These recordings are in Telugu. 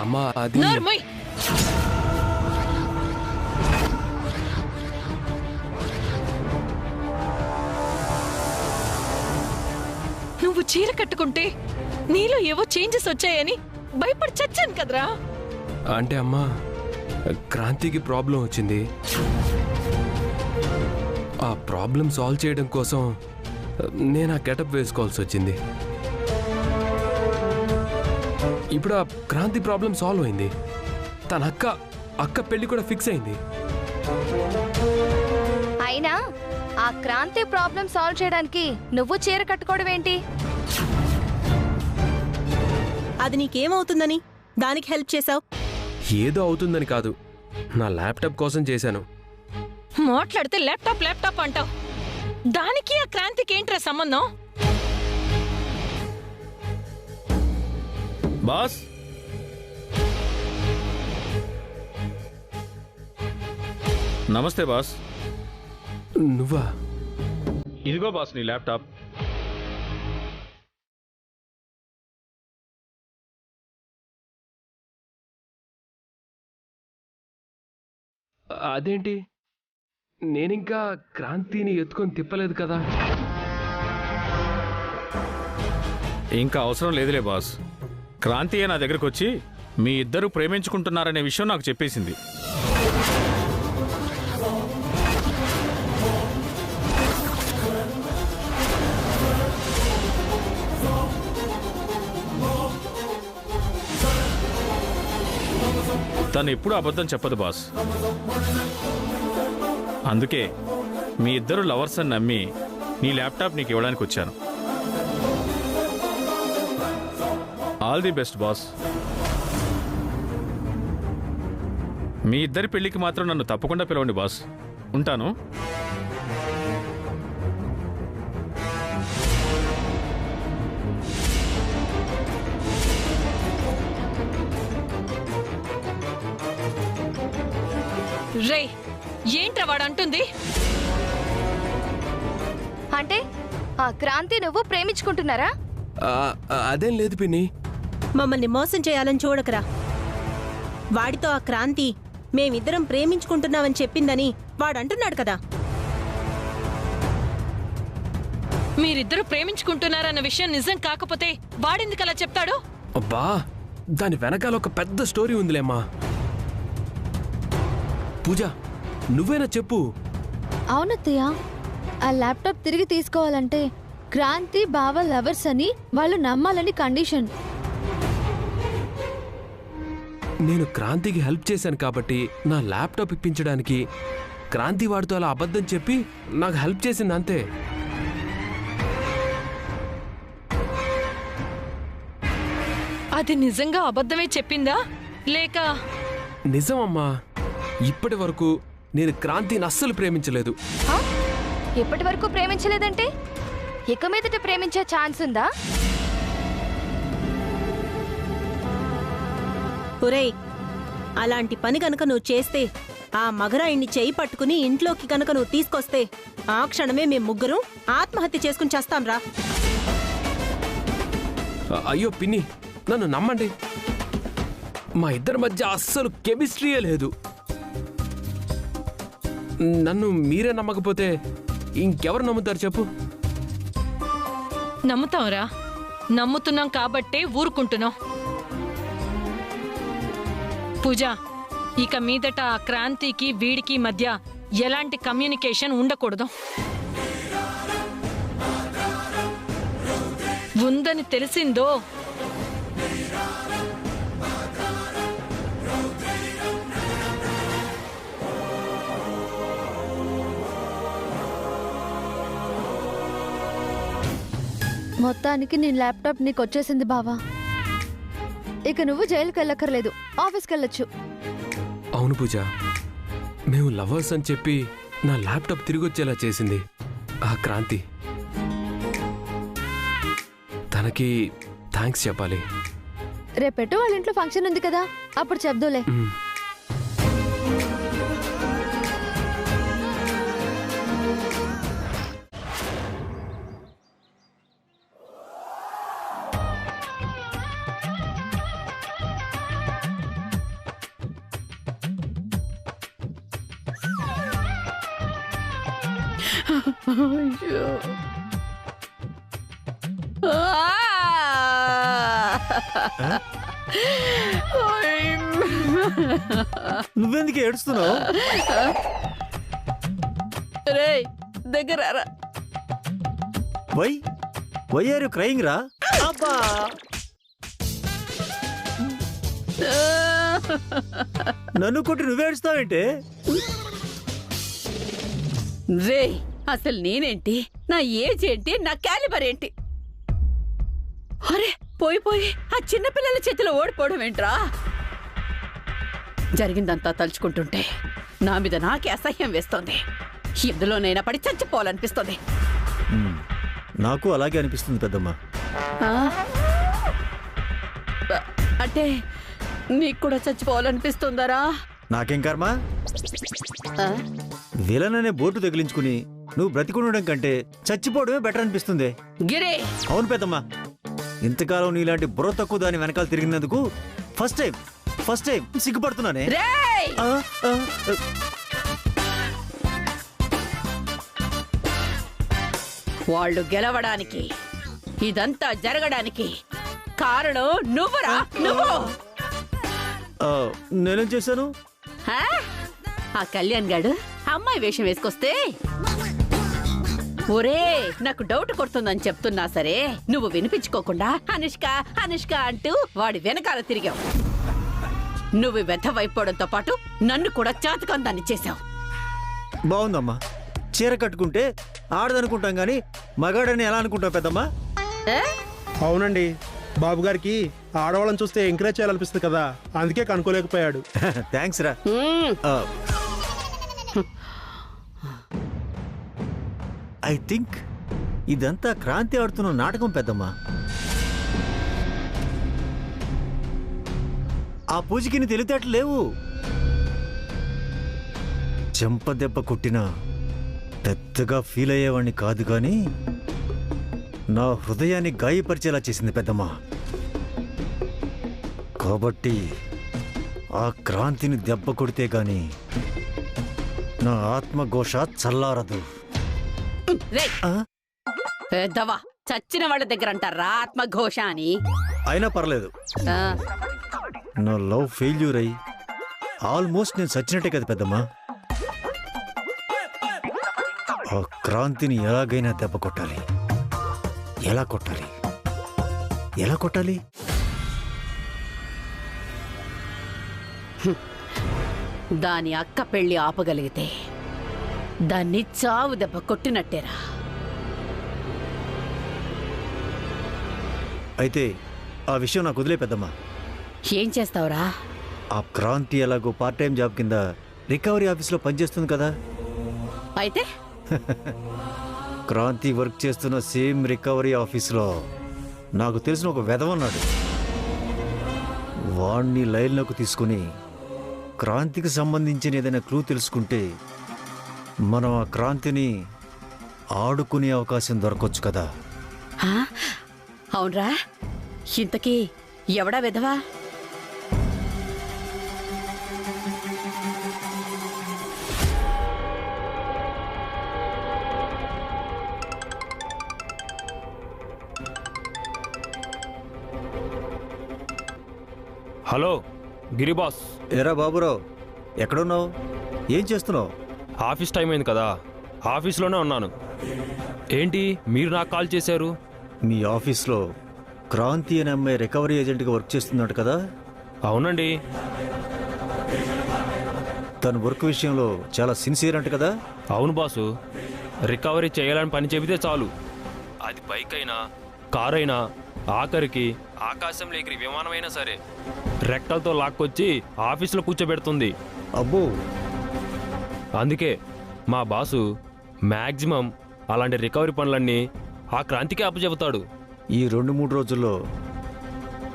అమ్మా అది నువ్వు చీర కట్టుకుంటే నీలో ఏవో చేంజెస్ వచ్చాయని భయపడి చచ్చాను కదరా. అంటే అమ్మా క్రాంతికి ప్రాబ్లం వచ్చింది. ఆ ప్రాబ్లం సాల్వ్ చేయడం కోసం నేను ఆ గెటప్ వేసుకోవాల్సి వచ్చింది. ఇప్పుడు ఆ క్రాంతి ప్రాబ్లం సాల్వ్ అయింది. తన అక్క పెళ్లి కూడా ఫిక్స్ అయింది. అయినా ఆ క్రాంతి ప్రాబ్లం సాల్వ్ చేయడానికి నువ్వు చీర కట్టుకోవడం ఏంటి? అది నీకేమవుతుందని దానికి హెల్ప్ చేసావు? ఏదో అవుతుందని కాదు, నా ల్యాప్టాప్ కోసం చేశాను. మాట్లాడితే ల్యాప్టాప్ ల్యాప్టాప్ అంటావు. దానికి ఆ క్రాంతికి ఏంట్రా సంబంధం? బాస్, నమస్తే బాస్. నువ్వా? ఇదిగో బాస్ నీ ల్యాప్టాప్. అదేంటి, నేనింకా క్రాంతిని ఎత్తుకొని తిప్పలేదు కదా. ఇంకా అవసరం లేదులే బాస్. క్రాంతియే నా దగ్గరకు వచ్చి మీ ఇద్దరు ప్రేమించుకుంటున్నారనే విషయం నాకు చెప్పేసింది. తను ఎప్పుడూ అబద్ధం చెప్పదు బాస్. అందుకే మీ ఇద్దరు లవర్స్ అని నమ్మి నీ ల్యాప్టాప్ నీకు ఇవ్వడానికి వచ్చాను. All the best boss. మీ ఇద్దరి పెళ్లికి మాత్రం నన్ను తప్పకుండా పిలవండి బాస్. ఉంటాను. రే, ఏంట్రా వాడు అంటుంది? అంటే ఆ క్రాంతి నువ్వు ప్రేమించుకుంటున్నారా? అదేం లేదు పిన్ని. మమ్మల్ని మోసం చేయాలని చూడకరా. వాడితో ఆ క్రాంతి మేమిద్దరం ప్రేమించుకుంటున్నామని చెప్పిందని వాడంటున్నాడు కదా. మీరిద్దరు ప్రేమించుకుంటున్నారన్న విషయం నిజం కాకపోతే వాడెందుకు అలా చెప్తాడు? అబ్బా, దాని వెనకాల ఒక పెద్ద స్టోరీ ఉందిలేమ్మా. పూజ, నువ్వేనా చెప్పు. అవునత్తయ్య, ఆ ల్యాప్టాప్ తిరిగి తీసుకోవాలంటే క్రాంతి బావ లవర్స్ అని వాళ్ళు నమ్మాలని కండిషన్. నేను క్రాంతికి హెల్ప్ చేశాను కాబట్టి నా ల్యాప్టాప్ ఇప్పించడానికి క్రాంతి వాడితో అలా అబద్ధం చెప్పి నాకు హెల్ప్ చేసింది అంతే. అది నిజంగా అబద్ధమే చెప్పిందా లేక? నిజమమ్మా. ఇప్పటి వరకు నేను క్రాంతిని అస్సలు ప్రేమించలేదు. ఇప్పటి వరకు ప్రేమించలేదంటే ఇక మీదట ప్రేమించే ఛాన్స్ ఉందా? ఒరేయ్, అలాంటి పని గనక నువ్వు చేస్తే, ఆ మగరాయిని చేయి పట్టుకుని ఇంట్లోకి కనుక నువ్వు తీసుకొస్తే ఆ క్షణమే మేము ముగ్గురు ఆత్మహత్య చేసుకుని చేస్తాంరా. అయ్యో పిన్ని, నన్ను నమ్మండి. మా ఇద్దరి మధ్య అస్సలు కెమిస్ట్రీయే లేదు. నన్ను మీరే నమ్మకపోతే ఇంకెవరు నమ్ముతారు చెప్పు? నమ్ముతాంరా. నమ్ముతున్నాం కాబట్టే ఊరుకుంటున్నాం. పూజ, ఇక మీదట ఆ క్రాంతికి వీడికి మధ్య ఎలాంటి కమ్యూనికేషన్ ఉండకూడదు. ఉందని తెలిసిందో మొత్తానికి నీ ల్యాప్టాప్ నీకు వచ్చేసింది బావా. ఇక నువ్వు జైలుకి వెళ్ళక్కర్లేదు, ఆఫీస్కి వెళ్ళొచ్చు. అవును పూజ, మేము లవర్స్ అని చెప్పి నా ల్యాప్టాప్ తిరిగి వచ్చేలా చేసింది ఆ క్రాంతి. తనకి థ్యాంక్స్ చెప్పాలి. రేపెట్టు వాళ్ళ ఇంట్లో ఫంక్షన్ ఉంది కదా, అప్పుడు చెప్దోలే. నువ్వెందుకు ఏడుస్తున్నావు? రేయ్ దగ్గర వై ఆర్ యు క్రైయింగ్ రా? అబ్బా నన్ను కొట్టి నువ్వేడుస్తావేంటి? రే అసలు నేనేంటి, నా ఏజ్ ఏంటి, నా క్యాలిబర్ ఏంటి? అరే పోయి ఆ చిన్నపిల్లల చేతిలో ఓడిపోవడం ఏంట్రా? జరిగిందంతా తలుచుకుంటుంటే నా మీద నాకే అసహ్యం వేస్తోంది. ఎందులోనైనా పడి చచ్చిపోవాలనిపిస్తోంది. నాకు అలాగే అనిపిస్తుంది పెద్దమ్మా. అంటే నీకు కూడా చచ్చిపోవాలనిపిస్తుందరా? నాకేం కర్మ? విలన్ అనే బోర్డు తగిలించుకుని నువ్వు బ్రతికుండడం కంటే చచ్చిపోవడమే బెటర్ అనిపిస్తుంది. గిరే అవును పెద్దమ్మా, ఇంతకాలం నీలాంటి బుర్ర తక్కువ దాని వెనకాల తిరిగినందుకు ఫస్ట్ టైం సిగ్గుపడుతున్నానే. రేయ్ వాళ్ళు గెలవడానికి, ఇదంతా జరగడానికి కారణం నువ్వురా. నువ్వు నేనేం చేశాను? హా? ఆ కళ్యాణ్ గాడు అమ్మాయి వేషం వేసుకొస్తే ఒరే నాకు డౌట్ కొడుతుందని చెప్తున్నా సరే నువ్వు వినిపించుకోకుండా అనుష్క అనుష్క అంటూ వాడి వెనకాల తిరిగావు. నువ్వు వెధవైపోవడంతో పాటు నన్ను కూడా చాతకందాన్ని చేశావు. బాగుందమ్మా, చీర కట్టుకుంటే ఆడదనుకుంటాం గాని మగాడని ఎలా అనుకుంటావు పెద్దమ్మా? అవునండి, బాబు గారికి ఆడవాళ్ళని చూస్తే ఎంకరేజ్ చేయాలనిపిస్తుంది కదా, అందుకే కనుక్కోలేకపోయాడు. థ్యాంక్స్ రా. ఐ థింక్ ఇదంతా క్రాంతి ఆడుతున్న నాటకం పెద్దమ్మా. ఆ పూజకి నీ తెలివితేటలు లేవు. చెంప దెబ్బ కొట్టినా పెద్దగా ఫీల్ అయ్యేవాడిని కాదు కానీ నా హృదయాన్ని గాయపరిచేలా చేసింది పెద్దమ్మా. కాబట్టి ఆ క్రాంతిని దెబ్బ కొడితే గాని నా ఆత్మఘోష చల్లారదు. పెద్దవా చచ్చిన వాళ్ళ దగ్గర అంటారా ఆత్మఘోష అని? అయినా పర్లేదు, నా లవ్ ఫెయిల్యూర్ అయి ఆల్మోస్ట్ నేను చచ్చినట్టే కదా పెద్దమ్మా. ఆ క్రాంతిని ఎలాగైనా దెబ్బ కొట్టాలి. ఎలా కొట్టాలి? ఎలా కొట్టాలి? దాని అక్క పెళ్లి ఆపగలిగితే దాన్ని చావు దెబ్బ కొట్టినట్టేరా. అయితే ఆ విషయం నాకు వదిలే పెద్దమ్మా. ఏం చేస్తావురా? ఆ క్రాంతి ఎలాగో పార్ట్ టైం జాబ్ కింద రికవరీ ఆఫీస్లో పనిచేస్తుంది కదా. అయితే క్రాంతి వర్క్ చేస్తున్న సేమ్ రికవరీ ఆఫీస్లో నాకు తెలిసిన ఒక వెధవన్నాడు. వాణ్ణి లైన్లోకి తీసుకుని క్రాంతికి సంబంధించిన ఏదైనా క్లూ తెలుసుకుంటే మనం ఆ క్రాంతిని ఆడుకునే అవకాశం దొరకొచ్చు కదా. అవునరా, ఇంతకీ ఎవడా విధవా? హలో గిరిబాస్. ఎరా బాబురావు, ఎక్కడున్నావు? ఏం చేస్తున్నావు? ఆఫీస్ టైం అయింది కదా, ఆఫీస్లోనే ఉన్నాను. ఏంటి మీరు నాకు కాల్ చేశారు? మీ ఆఫీస్లో క్రాంతి అనే అమ్మాయి రికవరీ ఏజెంట్గా వర్క్ చేస్తున్నట్టు కదా? అవునండి. తన వర్క్ విషయంలో చాలా సిన్సియర్ అంట కదా? అవును బాసు, రికవరీ చేయాలని పని చెబితే చాలు, అది బైక్ అయినా కార్ అయినా ఆఖరికి ఆకాశంలో ఎగిరి విమానమైనా సరే రెక్కలతో లాక్కొచ్చి ఆఫీసులో కూర్చోబెడుతుంది. అబ్బో, అందుకే మా బాసు మ్యాక్సిమం అలాంటి రికవరీ పనులన్నీ ఆ క్రాంతికే అప్పచెబుతాడు. ఈ 2-3 రోజుల్లో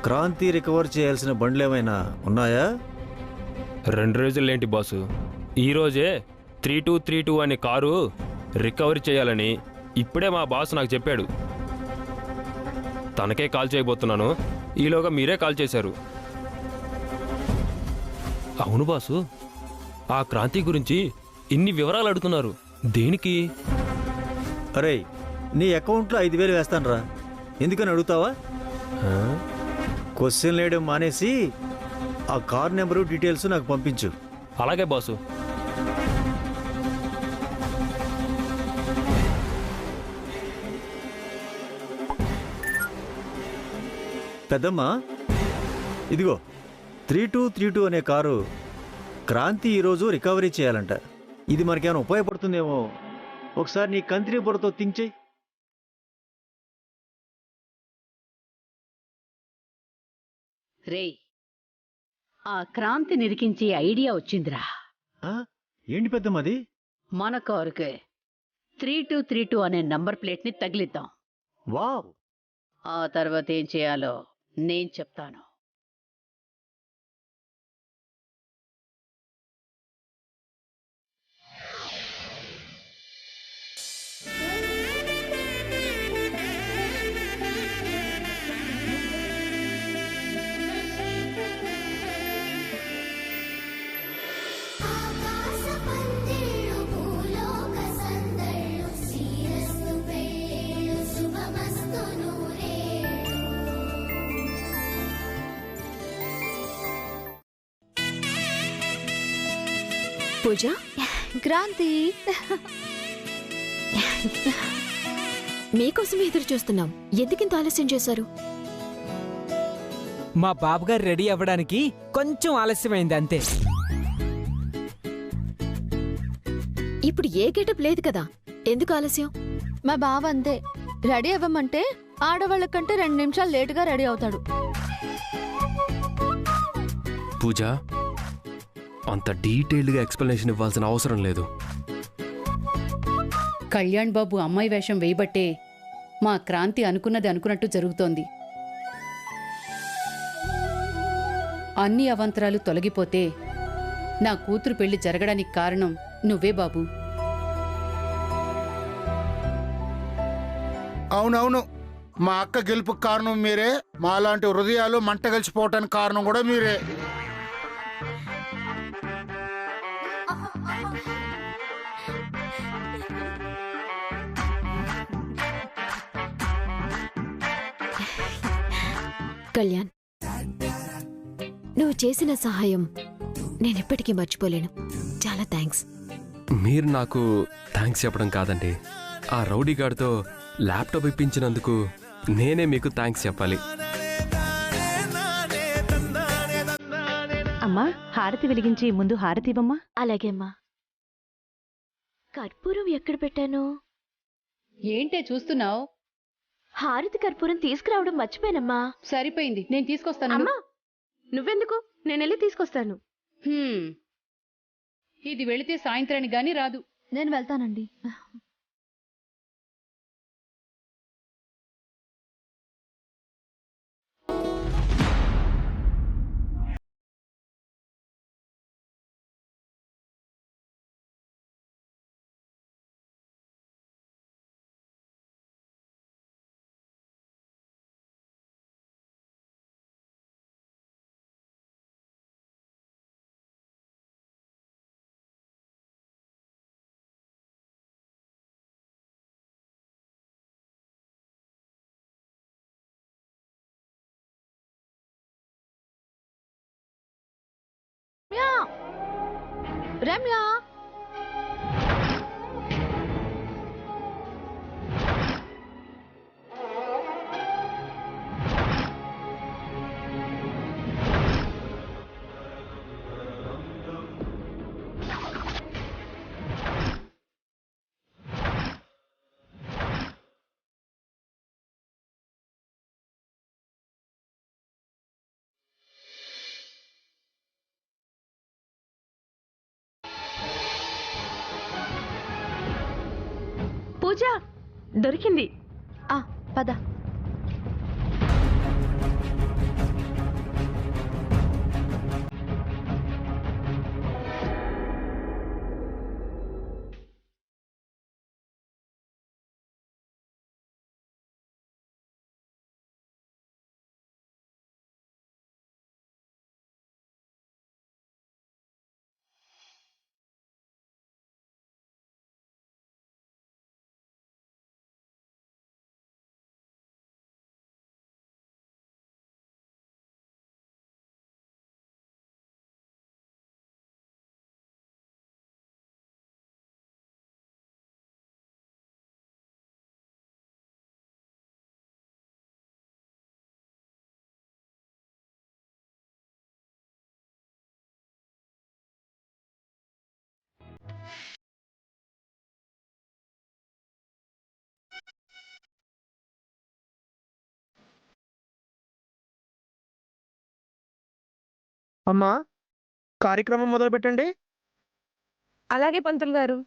క్రాంతి రికవర్ చేయాల్సిన బండ్లు ఏమైనా ఉన్నాయా? 2 రోజులేంటి బాసు, ఈరోజే 3232 అనే కారు రికవరీ చేయాలని ఇప్పుడే మా బాసు నాకు చెప్పాడు. తనకే కాల్ చేయబోతున్నాను, ఈలోగా మీరే కాల్ చేశారు. అవును బాసు, ఆ క్రాంతి గురించి ఇన్ని వివరాలు అడుగుతున్నారు దేనికి? అరే నీ అకౌంట్లో 5,000 వేస్తాను రా. ఎందుకని అడుగుతావా? క్వశ్చన్ వేయడం మానేసి ఆ కార్ నెంబరు డీటెయిల్స్ నాకు పంపించు. అలాగే బాసు. పెద్దమ్మ, ఇదిగో 3232 అనే కారు క్రాంతి ఈరోజు రికవరీ చేయాలంట. ఇది మనకేమైనా ఉపయోగపడుతుందేమో. ఒకసారి నీ కంత్రి బుర్రతో థింక్ చెయ్యి. రేయ్, ఆ క్రాంతి నిరికించే ఐడియా వచ్చిందిరా. ఆ? ఏంటి పెద్దమ్మది? మన కారుకే 3232 అనే నంబర్ ప్లేట్ని తగిలిద్దాం. వావ్! ఆ తర్వాత ఏం చేయాలో నేను చెప్తాను. పూజ, క్రాంతి, మీకోసం ఎదురు చూస్తున్నాం. ఎందుకింత ఆలస్యం చేశారు? మా బాబుగారు రెడీ అవ్వడానికి కొంచెం ఆలస్యమైంది అంతే. ఇప్పుడు ఏ గెటప్ లేదు కదా, ఎందుకు ఆలస్యం? మా బావ అంతే, రెడీ అవ్వమంటే ఆడవాళ్ళ కంటే 2 నిమిషాలు లేటుగా రెడీ అవుతాడు. పూజ, అంత డీటెయిల్డ్గా ఎక్స్ప్లెనేషన్ ఇవ్వాల్సిన అవసరం లేదు. కళ్యాణ్ బాబు అమ్మాయి వేషం వేయబట్టే మా క్రాంతి అనుకున్నది అనుకున్నట్టు జరుగుతోంది. అన్ని అవాంతరాలు తొలగిపోతే నా కూతురు పెళ్లి జరగడానికి కారణం నువ్వే బాబు. అవునవును, మా అక్క గెలుపుకు కారణం మీరే. మాలాంటి హృదయాలు మంట కలిసిపోవటానికి కారణం కూడా మీరే. కళ్యాణ్, నువ్వు చేసిన సహాయం నేనెప్పటికీ మర్చిపోలేను. చాలా థ్యాంక్స్. మీరు నాకు థ్యాంక్స్ చెప్పడం కాదండి, ఆ రౌడీగాడితో ల్యాప్టాప్ ఇప్పించినందుకు నేనే మీకు థ్యాంక్స్ చెప్పాలి. అమ్మా, హారతి వెలిగించి ముందు హారతి ఇవ్వమ్మా. అలాగే అమ్మా. కర్పూరం ఎక్కడ పెట్టాను? ఏంటే చూస్తున్నావు? హారతి కర్పూరం తీసుకురావడం మర్చిపోయానమ్మా. సరిపోయింది, నేను తీసుకొస్తాను. అమ్మా, నువ్వెందుకు? నేనెళ్ళి తీసుకొస్తాను. ఇది వెళితే సాయంత్రానికి గాని రాదు. నేను వెళ్తానండి. రమ్య, పూజ దొరికింది. పద. అమ్మా, కార్యక్రమం మొదలు పెట్టండి. అలాగే పంతులు గారు.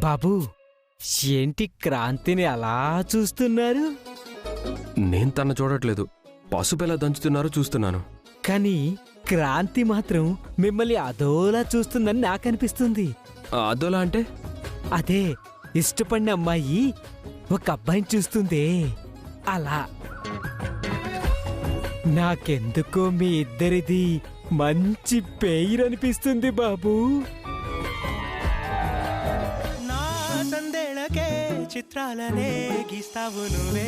బాబు, ఏంటి క్రాంతిని అలా చూస్తున్నారు? నేను తన చూడట్లేదు, పసుపు ఎలా దంచుతున్నారో చూస్తున్నాను. కానీ క్రాంతి మాత్రం మిమ్మల్ని అదోలా చూస్తుందని నాకనిపిస్తుంది. అదోలా అంటే? అదే ఇష్టపడిన అమ్మాయి ఒక అబ్బాయిని చూస్తుందే అలా. నాకెందుకో మీ ఇద్దరిది మంచి పేరు అనిపిస్తుంది బాబు. సందేళకే చిత్రాలనే గీస్తావు నువ్వే,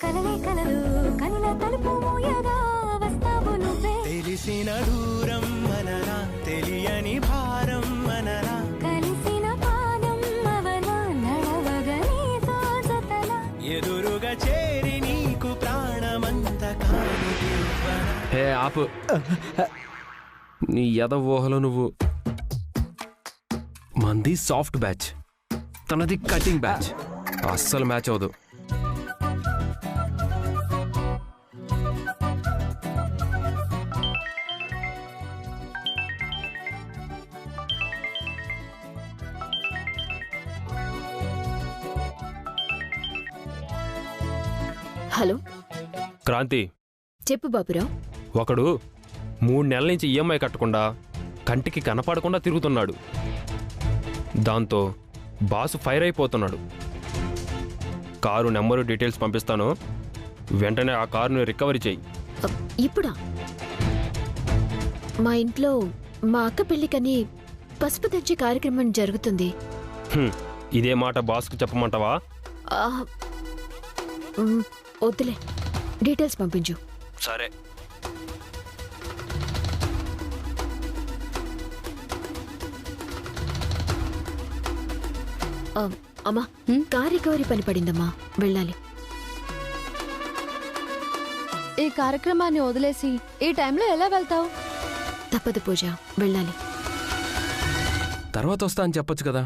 కలలే కలలు కనుల తలుపు మూయగా వస్తావు నువ్వే, తెలిసిన దూరం మనలా తెలియని భారం మనలా, కలిసిన పాదం అవన నడవగని సోజతల, ఎదురుగా చేరి నీకు ప్రాణమంత కానుకివ్వనా. హే ఆపు, నీ ఎద ఊహలో నువ్వు. మంది సాఫ్ట్ బ్యాచ్, తనది కటింగ్ బ్యాచ్. అస్సలు మ్యాచ్ అవదు. హలో క్రాంతి, చెప్పు బాబురావు. ఒకడు 3 నెలల నుంచి ఈఎంఐ కట్టకుండా కంటికి కనపడకుండా తిరుగుతున్నాడు. దాంతో బాసు ఫైర్ అయిపోతున్నాడు. కారు నెంబరు డీటెయిల్స్ పంపిస్తాను, వెంటనే ఆ కారుని రికవరీ చెయ్యి. ఇప్పుడా? మా ఇంట్లో మా అక్క పెళ్లికని పసుపు తెచ్చే కార్యక్రమం జరుగుతుంది. ఇదే మాట బాస్కు చెప్పమంటావా? వద్దులే, డీటెయిల్స్ పంపించు. సరే. అమ్మా, కార్ రికవరీ పని పడిందమ్మా, వెళ్ళాలి. ఈ కార్యక్రమాన్ని వదిలేసి ఈ టైంలో ఎలా వెళ్తావు? తప్పదు పూజ, వెళ్ళాలి. తర్వాత వస్తా అని చెప్పొచ్చు కదా.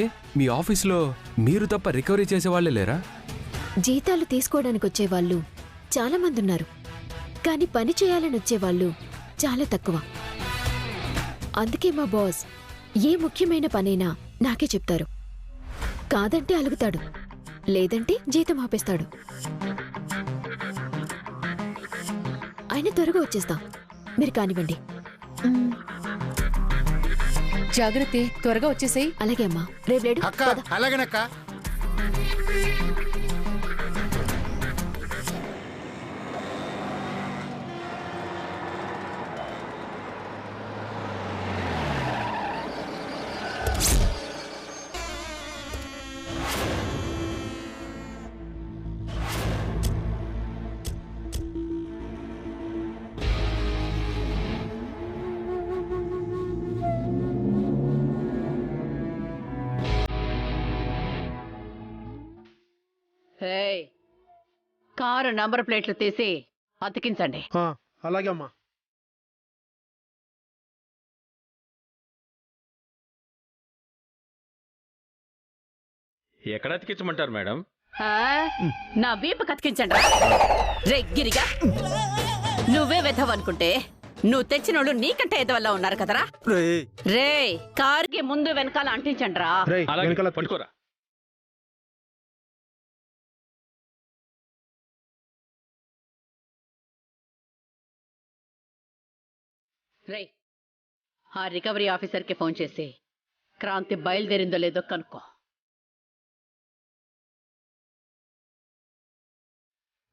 ఏ మీ ఆఫీస్లో మీరు తప్ప రికవరీ చేసేవాళ్లే లేరా? జీతాలు తీసుకోవడానికి వచ్చేవాళ్ళు చాలా మంది ఉన్నారు, కానీ పని చేయాలని వచ్చేవాళ్ళు చాలా తక్కువ. అందుకే మా బాస్ ఏ ముఖ్యమైన పనైనా నాకే చెప్తారు. కాదంటే అలుగుతాడు, లేదంటే జీతం ఆపేస్తాడు. ఆయన త్వరగా వచ్చేస్తాం, మీరు కానివ్వండి. జాగ్రత్త, త్వరగా వచ్చేసేయ్. అలాగే అమ్మా, రేపు లేడు. అలాగేనక్క. కారు నంబర్ ప్లేట్లు తీసి అతికించండి. అలాగే అమ్మా. ఎక్కడ అతికించమంటారు మేడం? నా వీపు కతికించండి. రెగ్గిరిగా నువ్వే వెధవనుకుంటే నువ్వు తెచ్చినోళ్ళు నీకంటే ఎదవల్లా ఉన్నారు కదరా. రే కారుకి ముందు వెనకాల అంటించండి రా. పట్టుకోరా. రే ఆ రికవరీ ఆఫీసర్కి ఫోన్ చేసి క్రాంతి బయలుదేరిందో లేదో కనుక్కో.